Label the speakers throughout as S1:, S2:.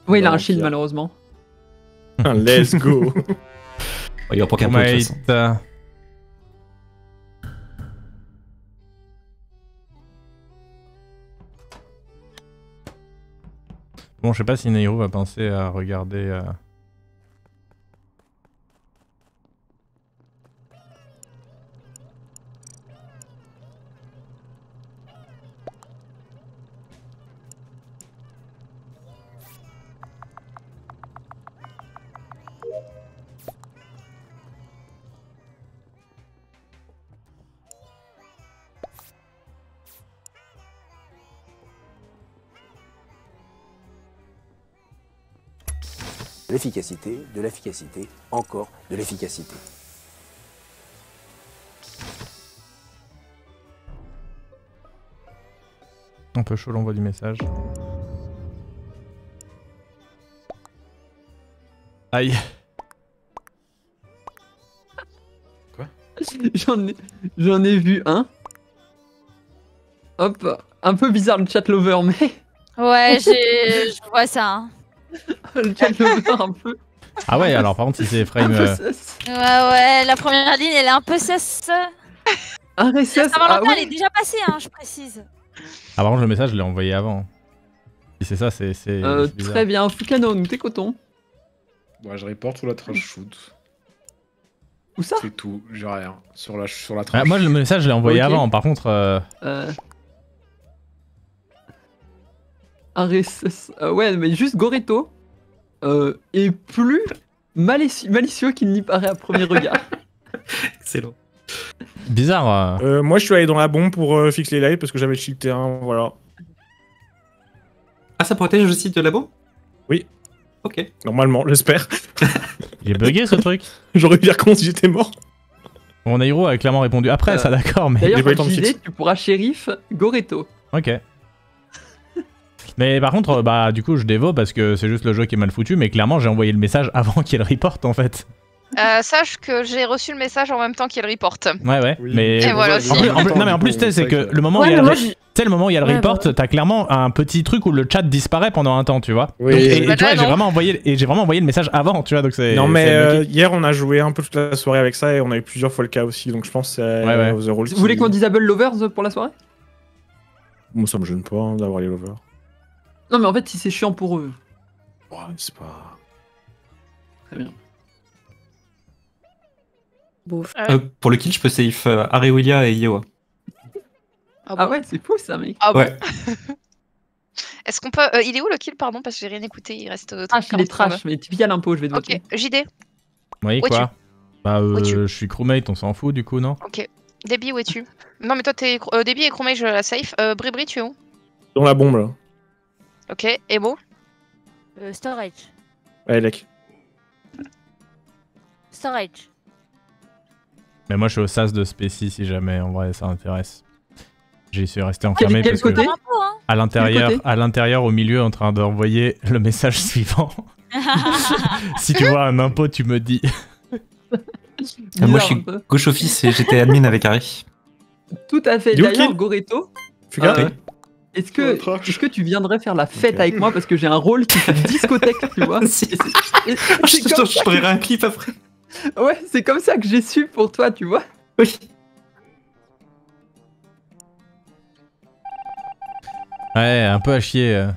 S1: Oui, il a un shield malheureusement.
S2: Let's go.
S3: Il va pour qu'un peu de toute façon.
S4: Bon, je sais pas si Nairo va penser à regarder...
S5: de l'efficacité, encore de l'efficacité.
S4: Un peu chaud l'envoi du message. Aïe.
S3: Quoi?
S1: J'en ai vu un. Hop, un peu bizarre le chat lover, mais
S6: Ouais, je vois ça. Hein.
S1: le chat lover un peu.
S4: Ah ouais, alors par contre si c'est frame...
S6: Ouais, la première ligne elle est un peu cesse.
S1: Un
S6: La
S1: RSS,
S6: Saint-Valentin
S1: ouais.
S6: elle est déjà passée, hein, je précise.
S4: Ah par contre le message je l'ai envoyé avant. Si c'est ça, c'est bizarre.
S1: Très bien, Fukano, nous t'écoutons.
S2: Ouais, je reporte sur la trash shoot.
S1: Où ça?
S2: C'est tout, j'ai rien. Sur la trash.
S4: Ah, moi le message je l'ai envoyé
S1: Ok.
S4: avant, par contre...
S1: Un RSS, ouais, mais juste Goreto est plus malicieux qu'il n'y paraît à premier regard.
S3: Excellent.
S4: Bizarre.
S2: Moi, je suis allé dans la bombe pour fixer les lights parce que j'avais cheaté un, voilà.
S3: Ah, ça protège le site de la bombe?
S2: Oui.
S3: Ok.
S2: Normalement, j'espère.
S4: Il est bugué ce truc.
S2: J'aurais pu dire comment si j'étais mort.
S4: Mon Nairo a clairement répondu après, ça d'accord, mais...
S1: D'ailleurs,
S2: J'ai pas eu
S1: quand
S2: le temps de
S1: j'y vais,
S2: fixe.
S1: tu pourras shérif Goreto.
S4: Ok. Mais par contre, bah du coup je dévo parce que c'est juste le jeu qui est mal foutu, mais clairement j'ai envoyé le message avant qu'il report en fait.
S7: Sache que j'ai reçu le message en même temps qu'il reporte.
S4: Ouais,
S2: Oui.
S4: mais...
S7: Et voilà aussi.
S4: Non mais en plus tu sais, c'est que le moment où il y a le moment où il y a le
S6: Ouais,
S4: report,
S6: bah ouais.
S4: t'as clairement un petit truc où le chat disparaît pendant un temps, tu vois.
S2: Oui.
S4: Donc, et
S7: Bah
S4: tu vois,
S7: là, non.
S4: j'ai vraiment envoyé le message avant, tu vois, donc c'est...
S2: Non,
S4: c'est
S2: mais
S4: bloqué.
S2: hier, on a joué un peu toute la soirée avec ça et on a eu plusieurs fois le cas aussi, donc je pense que c'est
S4: Ouais.
S2: The Roll
S1: Vous voulez qu'on disable lovers pour la soirée?
S2: Moi, ça me gêne pas hein, d'avoir les lovers.
S1: Non, mais en fait, si c'est chiant pour eux.
S2: Ouais, c'est pas.
S1: Très bien.
S6: Bouf.
S3: Pour le kill, je peux save Arewilia et Iowa.
S1: Ah ouais, c'est fou ça, mec.
S7: Ah bon.
S3: Ouais.
S7: Est-ce qu'on peut. Il est où le kill, pardon? Parce que j'ai rien écouté, il reste.
S1: Trash, il est
S7: 40 secondes.
S1: trash, mais typical impôt, je vais te voter.
S7: Ok, JD.
S4: Oui,
S7: Où
S4: quoi. Bah
S7: Où es-tu
S4: je suis crewmate, on s'en fout du coup, non?
S7: Ok. Debbie, où es-tu? Non, mais toi, t'es. Debbie et Chromage, je la safe. Bribri, tu es où?
S2: Dans la bombe là.
S7: Ok. Emo?
S6: Storage.
S2: Ouais, Lec.
S6: Storage.
S4: Mais moi je suis au sas de Spécie si jamais, en vrai ça intéresse. J'ai su rester enfermé
S1: quel
S4: parce
S1: côté
S4: que...
S6: Impôt, hein.
S4: À l'intérieur, au milieu, en train d'envoyer le message suivant. Si tu vois un impôt, tu me dis.
S3: Moi, je suis
S1: Bizarre, un peu.
S3: gauche office et j'étais admin avec Harry.
S1: Tout à fait.
S2: Il est où,
S1: D'ailleurs,
S2: Kill
S1: Goreto,
S2: Fuga
S3: Oui.
S1: est-ce
S2: Sur la
S1: que,
S2: trash.
S1: est-ce que tu viendrais faire la fête
S2: Ok.
S1: avec moi parce que j'ai un rôle qui fait discothèque, tu vois?
S3: Si.
S1: Et
S3: Je
S1: c'est comme
S3: je t'enverrai un clip après.
S1: Ouais, c'est comme ça que j'ai su pour toi, tu vois.
S3: Oui.
S4: Ouais, un peu à chier.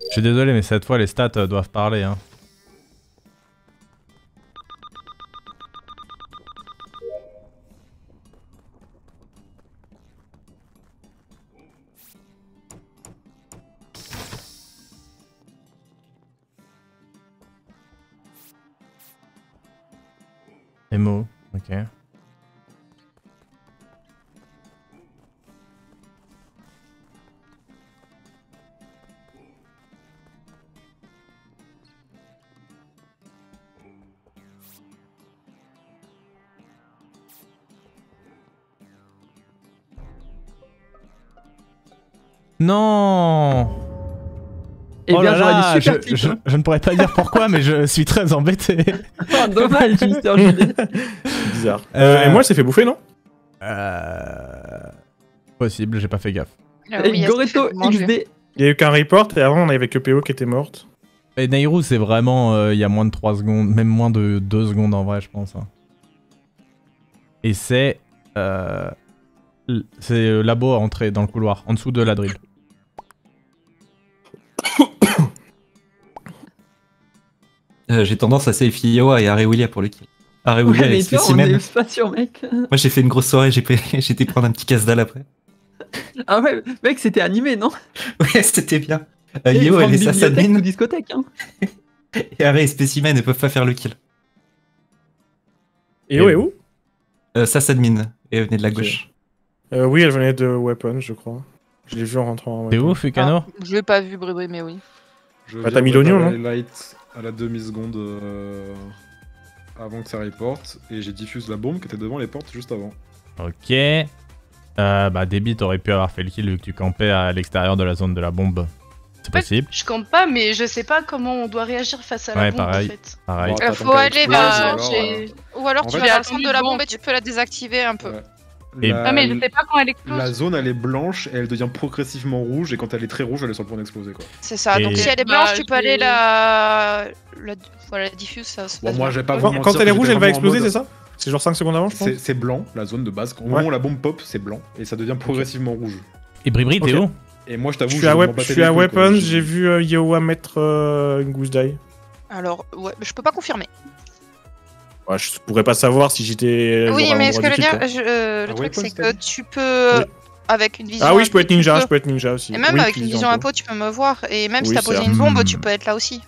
S4: Je suis désolé, mais cette fois, les stats doivent parler. Hein. Emo, ok. Non.
S1: Eh
S4: Oh
S1: bien,
S4: là
S1: j'aurais
S4: là,
S1: du super tips.
S4: je ne pourrais pas dire pourquoi, mais je suis très embêté.
S1: Oh, dommage, Mister Julie.
S2: Bizarre. Et moi, elle s'est fait bouffer, non?
S4: Possible, j'ai pas fait gaffe.
S1: Et Goreto XD.
S2: Il y a eu qu'un report et avant, on avait que PO qui était morte.
S4: Et Nairu, c'est vraiment. Il y a moins de 3 secondes, même moins de 2 secondes en vrai, je pense. Hein. Et c'est. C'est labo à entrer dans le couloir, en dessous de la drill.
S3: J'ai tendance à safe Iowa et Arewilia pour le kill. Arewilia
S1: Ouais,
S3: et
S1: mais toi, on
S3: Spécimen.
S1: est pas sûr, mec.
S3: Moi j'ai fait une grosse soirée, j'étais prendre un petit casse-dalle après.
S1: Ah ouais, mec, c'était animé, non?
S3: Ouais, c'était bien.
S1: Et
S3: Yo,
S1: from
S3: elle est
S1: bibliothèque
S3: Sassadmin.
S1: ou discothèque, hein.
S3: Et Are et Spécimen ne peuvent pas faire le kill.
S2: Et où est où?
S3: Sassadmin. Et elle venait de la
S2: Ok.
S3: gauche.
S2: Oui, elle venait de Weapon, je crois. Je l'ai vu en rentrant. en
S4: T'es
S2: Weapon.
S4: où, Fukano?
S7: Je l'ai pas vu, Bribri, mais oui.
S2: Bah, t'as mis l'oignon, non?
S8: Light à la demi-seconde avant que ça reporte, et j'ai diffusé la bombe qui était devant les portes juste avant.
S4: Ok. Bah, Déby, t'aurais pu avoir fait le kill vu que tu campais à l'extérieur de la zone de la bombe. C'est
S9: Ouais.
S4: possible.
S9: Je compte pas, mais je sais pas comment on doit réagir face à la
S4: Ouais,
S9: bombe
S4: pareil.
S9: en fait.
S4: Pareil.
S8: Bon, t'attends
S7: Faut
S8: qu'elle
S7: aller
S8: explose,
S7: vers-
S8: ou alors,
S7: Ou alors
S8: En
S7: tu
S8: fait,
S7: vas
S9: j'ai
S7: dans le centre de la
S9: attendu
S7: bombe
S9: devant,
S7: et tu peux la désactiver un peu.
S8: ouais.
S4: Et-
S8: La-
S9: Ah, mais je sais pas quand elle explose.
S8: La zone elle est blanche et elle devient progressivement rouge, et quand elle est très rouge elle est sur le point d'exploser quoi.
S7: C'est ça, donc
S4: Et-
S7: si elle est blanche,
S9: Bah,
S7: tu
S9: je
S7: peux aller
S9: vais-
S7: la diffuse, ça se
S8: Bon,
S7: passe
S8: moi
S7: bien.
S8: j'ai pas
S2: Quand,
S8: vous
S2: quand
S8: mentir
S2: elle est
S8: que
S2: rouge,
S8: j'étais
S2: elle va
S8: vraiment en
S2: exploser,
S8: mode-
S2: c'est ça? C'est genre 5 secondes avant, je pense.
S8: C'est blanc, la zone de base. Au
S2: Ouais.
S8: moment où la bombe pop, c'est blanc, et ça devient progressivement rouge.
S4: Et Bribri, t'es
S2: Ok.
S4: où?
S8: Et moi je
S2: Je
S8: t'avoue,
S2: suis
S8: que
S2: à,
S8: m'en
S2: je
S8: battais
S2: suis
S8: les
S2: à
S8: couilles, quoi.
S2: Weapon, j'ai vu Iowa mettre une gousse d'ail.
S7: Alors, ouais, je peux pas confirmer.
S2: Ouais, je pourrais pas savoir si j'étais.
S7: Oui,
S2: genre, à
S7: mais ce que je veux
S2: l'endroit
S7: dire,
S2: du kill, quoi.
S7: le
S8: Ah,
S7: truc
S8: ouais,
S7: c'est
S8: quoi,
S7: que tu peux,
S2: Oui.
S7: avec une vision.
S2: Ah oui, je peux être
S7: tu
S2: ninja,
S7: peux-
S2: je peux être ninja aussi.
S7: Et même
S2: Oui,
S7: avec une vision
S2: info.
S7: info, tu peux me voir. Et même si
S2: Oui,
S7: t'as posé
S2: c'est
S7: une
S4: vrai.
S7: bombe, tu peux être là aussi.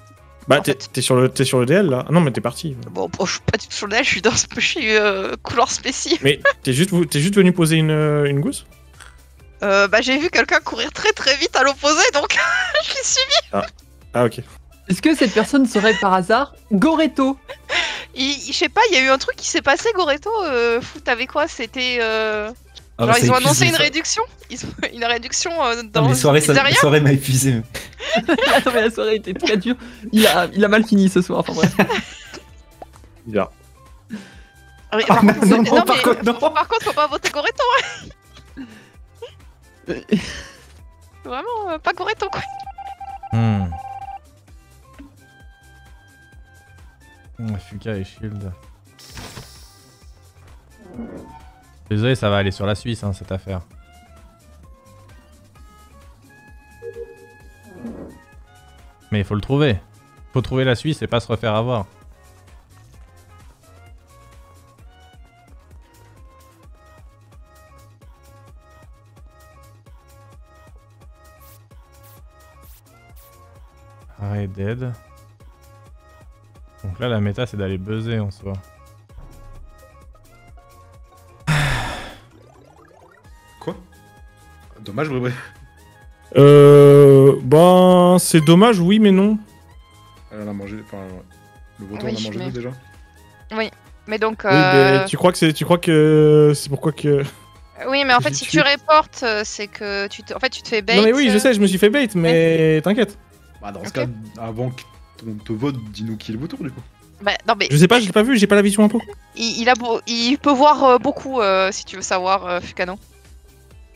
S2: Bah,
S7: en
S2: t'es
S7: fait.
S2: sur le DL là? Ah non, mais t'es parti.
S7: Bon, je suis pas du tout sur le DL, je suis dans je suis couleur spéciale.
S2: Mais t'es juste venu poser une gousse?
S7: Bah j'ai vu quelqu'un courir très très vite à l'opposé, donc je l'ai suivi.
S2: Ah, ok.
S1: Est-ce que cette personne serait par hasard Goreto?
S7: Je sais pas, il y a eu un truc qui s'est passé, Goreto. T'avais quoi? C'était.
S3: Ah,
S7: Genre,
S3: ça
S7: ils ont
S3: épuise
S7: annoncé
S3: les
S7: une
S3: soirées.
S7: réduction. Ils ont une réduction
S3: Non,
S7: dans
S3: les soirées,
S7: les
S3: la
S7: derrière.
S3: soirée m'a épuisé.
S1: Attends, mais la soirée était très dure. Il a mal fini ce soir, enfin bref.
S2: Bizarre.
S7: Oui,
S3: Ah,
S7: par contre,
S3: non,
S7: non,
S3: par
S7: mais-
S3: contre, non.
S7: par contre, faut pas voter Goreto. Vraiment, pas Goreto quoi.
S4: Fuka et Shield. Désolé, ça va aller sur la Suisse, hein, cette affaire. Mais il faut le trouver. Faut trouver la Suisse et pas se refaire avoir. Arrêt dead. Donc là, la méta, c'est d'aller buzzer en soi.
S8: Quoi? Dommage, Bribri.
S2: Ben, c'est dommage, oui, mais non.
S8: Elle en a mangé. Enfin, le vautour
S7: Oui,
S8: en a mangé
S7: mais-
S8: deux déjà.
S7: Mais donc.
S2: Oui, mais tu crois que c'est pourquoi que.
S7: Oui, mais en fait,
S2: J'ai
S7: si
S2: tué.
S7: tu reportes, c'est que en fait, tu te fais bait.
S2: Non, mais oui, je sais, je me suis fait bait, mais t'inquiète.
S8: Bah, dans ce
S7: Ok.
S8: cas, avant qu'on te vote, dis-nous qui est le vautour du coup.
S7: Bah, non, mais
S2: Je sais pas, j'ai pas vu, j'ai pas la vision impôt.
S7: il peut voir beaucoup si tu veux savoir, Fukano.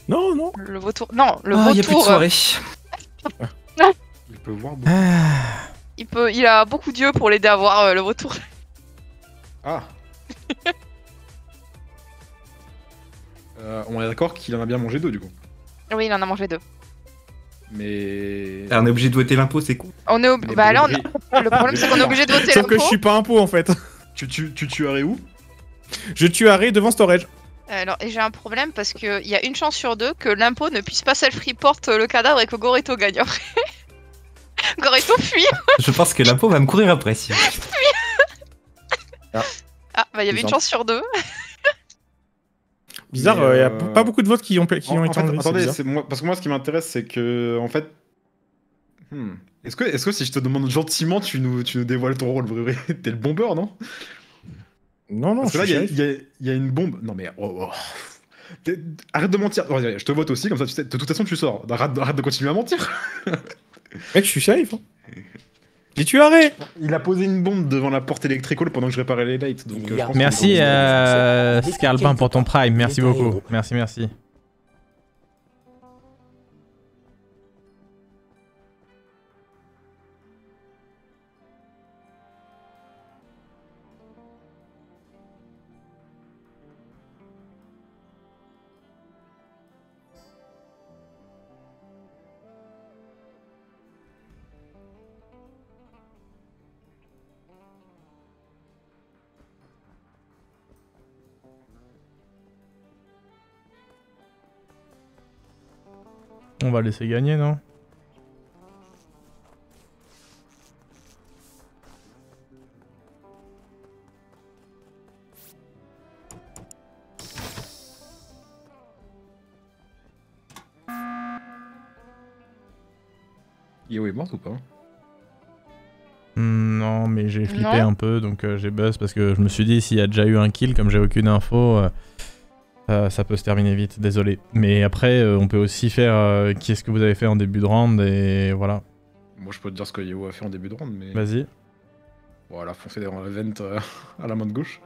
S2: Non, non.
S7: Le vautour. Non, le
S3: Ah, y a plus de
S7: vautour.
S3: soirée.
S8: Il peut voir beaucoup.
S7: Il a beaucoup d'yeux pour l'aider à voir le vautour.
S8: Ah. On est d'accord qu'il en a bien mangé deux du coup.
S7: Oui, il en a mangé deux.
S8: Mais.
S3: On est obligé de voter l'impôt, c'est con.
S7: On est
S8: Mais
S7: bah là,
S8: Bribri-
S7: le problème c'est qu'on est obligé de voter
S2: Sauf que je
S7: l'impôt.
S2: suis pas impôt en fait.
S8: Tu tuerais où?
S2: Je tue Harry devant storage.
S7: Alors, et j'ai un problème parce qu'il y a une chance sur deux que l'impôt ne puisse pas self-report le cadavre et que Goreto gagne après. Goreto fuit.
S3: Je pense que l'impôt va me courir après. Si.
S7: Ah, bah il y avait une
S2: Bizarre.
S7: chance sur deux.
S2: Bizarre,
S8: Mais,
S2: y a pas beaucoup de votes qui ont été
S8: En fait,
S2: enlevés. c'est
S8: attendez,
S2: bizarre.
S8: c'est moi, parce que moi, ce qui m'intéresse, c'est que, en fait, est-ce que si je te demande gentiment, tu nous dévoiles ton rôle, Bribri? T'es le bombeur, non?
S2: Non, non,
S8: Parce que
S2: je
S8: là,
S2: suis shérif.
S8: il y a une bombe. Non mais, Arrête de mentir. Oh, je te vote aussi, comme ça, tu sais, de toute façon, tu sors. Arrête de continuer à mentir.
S2: Mec, je suis safe. Hein. J'ai tué arrêt.
S8: Il a posé une bombe devant la porte électrique pendant que je réparais les lights. Donc, je pense que-
S4: Merci Scarlpin pour ton prime, merci beaucoup. Merci. On va laisser gagner, non?
S8: Yo est morte ou pas?
S4: Non, mais j'ai flippé
S7: Non.
S4: un peu, donc j'ai buzz parce que je me suis dit s'il y a déjà eu un kill, comme j'ai aucune info, ça peut se terminer vite, désolé. Mais après, on peut aussi faire qui est-ce que vous avez fait en début de round, et voilà.
S8: Moi, je peux te dire ce que Yeo a fait en début de round, mais.
S4: Vas-y.
S8: Voilà, foncé dans la vente à la main de gauche.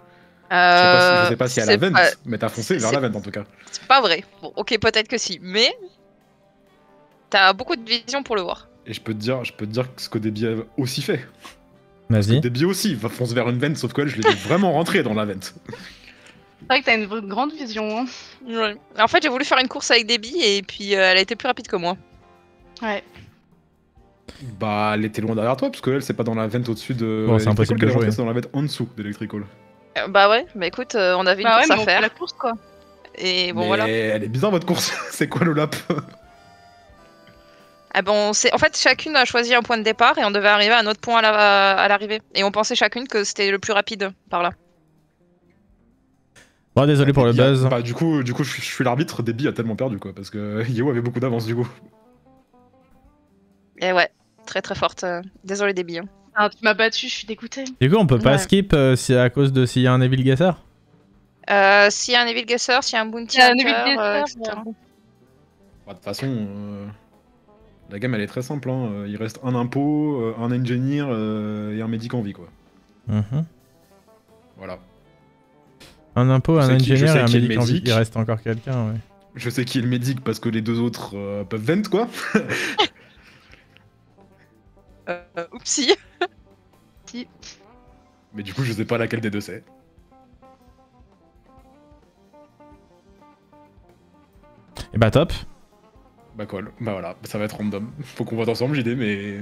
S7: Euh,
S8: Je sais pas si à la
S7: c'est
S8: vente,
S7: pas-
S8: mais t'as foncé vers
S7: c'est-
S8: la vente en tout cas.
S7: C'est pas vrai. Bon, ok, peut-être que si, mais t'as beaucoup de vision pour le voir.
S8: Et je peux te dire ce que Debbie a aussi fait.
S4: Vas-y.
S8: Debbie aussi va foncer vers une vente, sauf que elle, je l'ai vu vraiment rentrer dans la vente.
S9: C'est vrai que t'as une grande vision. Hein.
S7: Ouais. En fait, j'ai voulu faire une course avec Debbie et puis elle a été plus rapide que moi.
S9: Ouais.
S8: Bah, elle était loin derrière toi, parce que elle, c'est pas dans la vente au-dessus de.
S4: Bon, c'est
S8: Electrical
S4: impossible de
S8: qu'elle est rentrée,
S4: jouer.
S8: c'est dans la vente en dessous d'Electrical.
S7: Bah ouais, bah écoute, on avait une
S9: Bah ouais,
S7: course
S9: mais
S7: à
S9: on fait
S7: faire.
S9: la course quoi.
S7: Et bon
S8: Mais
S7: voilà.
S8: elle est bizarre votre course. C'est quoi le lap?
S7: Ah bon, en fait, chacune a choisi un point de départ et on devait arriver à un autre point à l'arrivée. Et on pensait chacune que c'était le plus rapide par là.
S4: Bon, désolé pour le buzz.
S8: Bah, du coup, je suis l'arbitre. Debbie a tellement perdu, quoi, parce que Yeo avait beaucoup d'avance, du coup.
S7: Et ouais, très très forte. Désolé Debbie. Hein.
S9: Ah, tu m'as battu, je suis dégoûtée.
S4: Du coup, on peut pas
S7: Ouais.
S4: skip si à cause de s'il y a un Evil Gasser?
S7: S'il y a un Evil Guesser, s'il y a un Bounty
S9: Il y a un
S7: Hunter,
S9: Evil Guesser,
S7: etc.
S9: ouais.
S8: Bah, de toute façon, la gamme, elle est très simple. Hein. Il reste un impôt, un engineer et un médic en vie, quoi.
S4: Mhm.
S8: Voilà.
S4: Un impôt,
S8: Je
S4: un
S8: sais qui- je
S4: ingénieur
S8: sais
S4: et un
S8: qui est le
S4: médic en vie.
S8: médic.
S4: Il reste encore quelqu'un, ouais.
S8: Je sais qui est le médic parce que les deux autres peuvent vent, quoi.
S7: Oupsie.
S8: Mais du coup, je sais pas laquelle des deux c'est.
S4: Et bah top.
S8: Bah cool, bah voilà, ça va être random. Faut qu'on vote ensemble, JD, mais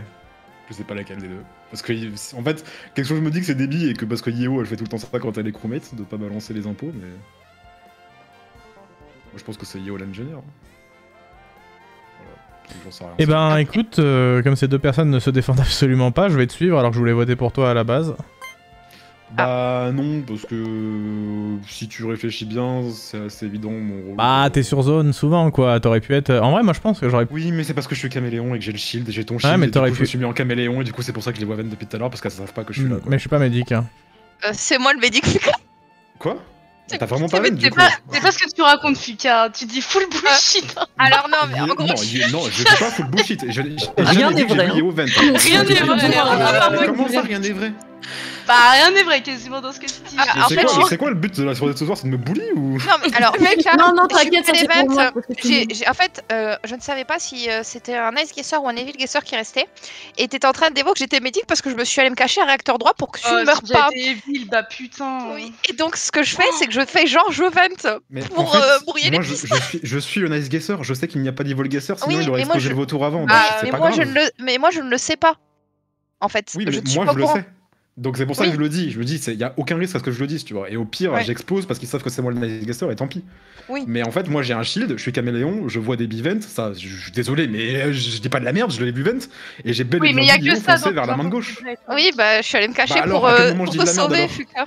S8: je sais pas laquelle des deux. Parce que, en fait, quelque chose me dit que c'est Debbie et que parce que Yeo elle fait tout le temps ça quand elle est crewmate, de pas balancer les impôts, mais. Moi je pense que c'est Yeo l'ingénieur. Voilà, j'en sais rien.
S4: Et ben écoute, comme ces deux personnes ne se défendent absolument pas, je vais te suivre alors que je voulais voter pour toi à la base.
S8: Bah non, parce que si tu réfléchis bien, c'est assez évident mon rôle.
S4: Bah t'es sur zone souvent quoi, t'aurais pu être... En vrai moi je pense que j'aurais pu...
S8: Oui, mais c'est parce que je suis caméléon et que j'ai le shield, j'ai ton shield,
S4: Ouais, mais
S8: et du
S4: t'aurais
S8: coup, je
S4: pu-
S8: me suis mis en caméléon et du coup c'est pour ça que je les vois venir depuis tout à l'heure parce qu'elles savent pas que je suis là. Quoi?
S4: Mais je suis pas médic hein.
S7: C'est moi le médic.
S8: Quoi
S7: C'est-
S8: T'as vraiment
S7: c'est
S8: pas
S7: mais
S8: vendu
S7: t'es
S8: du coup
S9: C'est pas ce que tu racontes, Fuka. Tu dis full bullshit. hein.
S7: Alors non, mais en gros,
S8: Non, non, je dis pas full bullshit. J'ai
S1: Rien
S8: jamais dit
S1: n'est
S8: que
S1: vrai,
S8: j'ai mis au vent.
S9: Rien n'est vrai.
S8: Mais comment ça, rien n'est vrai?
S9: Bah rien n'est vrai quasiment dans ce que tu dis.
S7: Ah,
S8: Mais
S7: en
S8: c'est
S7: fait,
S8: quoi,
S7: j'ai-
S8: c'est quoi le but de la soirée de ce soir? C'est de me bully ou?
S7: non, mais alors, mec, là,
S10: Non, non,
S7: je suis
S10: t'inquiète, ça
S7: fait
S10: c'est pour moi.
S7: l'event,
S10: parce que tu-
S7: en fait, je ne savais pas si c'était un Ice Guesser ou un Evil Guesser qui restait. Et t'étais en train de dévo que j'étais médic parce que je me suis allé me cacher à réacteur droit pour que tu
S9: Oh,
S7: ne meurs
S9: si
S7: pas.
S9: j'avais été Evil, bah putain.
S7: Oui. Et donc, ce que je fais, c'est que je fais genre je vente
S8: Mais
S7: pour
S8: en fait,
S7: brouiller les
S8: moi,
S7: pistes.
S8: je suis un ice guesser. Je sais qu'il n'y a pas d'evil guesser, sinon
S7: Oui,
S8: il aurait
S7: mais moi,
S8: explosé
S7: je-
S8: le vautour avant. donc
S7: Ah,
S8: c'est
S7: mais
S8: pas
S7: moi,
S8: grave.
S7: je ne le sais pas. En fait,
S8: Oui, mais
S7: je ne suis
S8: moi
S7: pas
S8: je
S7: au
S8: le
S7: courant.
S8: sais. Donc c'est pour ça
S7: Oui.
S8: que je le dis. Je me dis, il y a aucun risque à ce que je le dise, tu vois. Et au pire,
S7: Ouais.
S8: j'explose parce qu'ils savent que c'est moi le nice guesser et tant pis.
S7: Oui.
S8: Mais en fait, moi j'ai un shield, je suis caméléon, je vois des bivents. Ça, je suis désolé, mais je dis pas de la merde, je l'ai vu vent. Et j'ai bel et
S9: Oui, mais
S8: bien
S9: il y a
S8: vu
S9: que
S8: Guillaume
S9: ça
S8: foncer
S9: dans
S8: vers la
S9: ton
S8: main de
S9: info
S8: gauche.
S9: complète.
S7: Oui, bah, je suis allée me cacher
S8: Bah alors,
S7: pour,
S8: à quel moment je
S7: pour
S8: dis
S7: te
S8: de la merde,
S7: sauver,
S8: alors
S7: Fuka.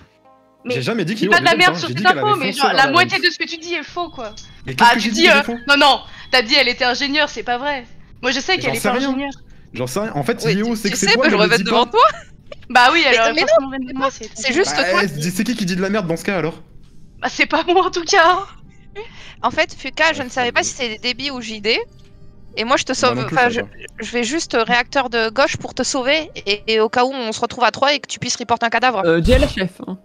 S9: Mais
S8: J'ai jamais dit
S9: dis
S8: qu'il
S9: pas de la merde
S8: J'ai
S9: sur
S8: dit
S9: tes
S8: qu'elle
S9: infos,
S8: avait
S9: mais
S8: foncé
S9: genre
S8: vers
S9: la
S8: la
S9: moitié
S8: vente.
S9: de ce que tu dis est faux quoi.
S8: Mais
S9: Bah
S8: qu'est-ce que
S9: tu
S8: j'ai
S9: dis
S8: dit de faux?
S9: non, t'as dit elle était ingénieure, c'est pas vrai. Moi je sais
S8: J'en
S9: qu'elle est
S8: sais
S9: pas
S8: rien.
S9: ingénieure.
S8: J'en sais rien. En fait,
S7: Oui,
S8: Yeo,
S7: tu
S8: c'est que c'est
S7: sais,
S8: toi,
S7: bah, je
S8: mais elle le
S7: revête
S8: dit
S7: devant
S8: pas.
S7: toi.
S9: Bah oui, elle
S7: Mais
S9: aurait
S7: non,
S9: forcément vendu de moi.
S7: C'est juste
S8: Bah,
S7: toi.
S8: c'est qui dit de la merde dans ce cas alors?
S9: Bah c'est pas moi en tout cas.
S7: En fait, Fuka, je ne savais pas si c'était Debbie ou JD. Et moi je te sauve,
S8: non plus,
S7: enfin
S8: je sais
S7: je vais juste réacteur de gauche pour te sauver et au cas où on se retrouve à 3 et que tu puisses reporter un cadavre.
S1: Dis à la chef. Hein.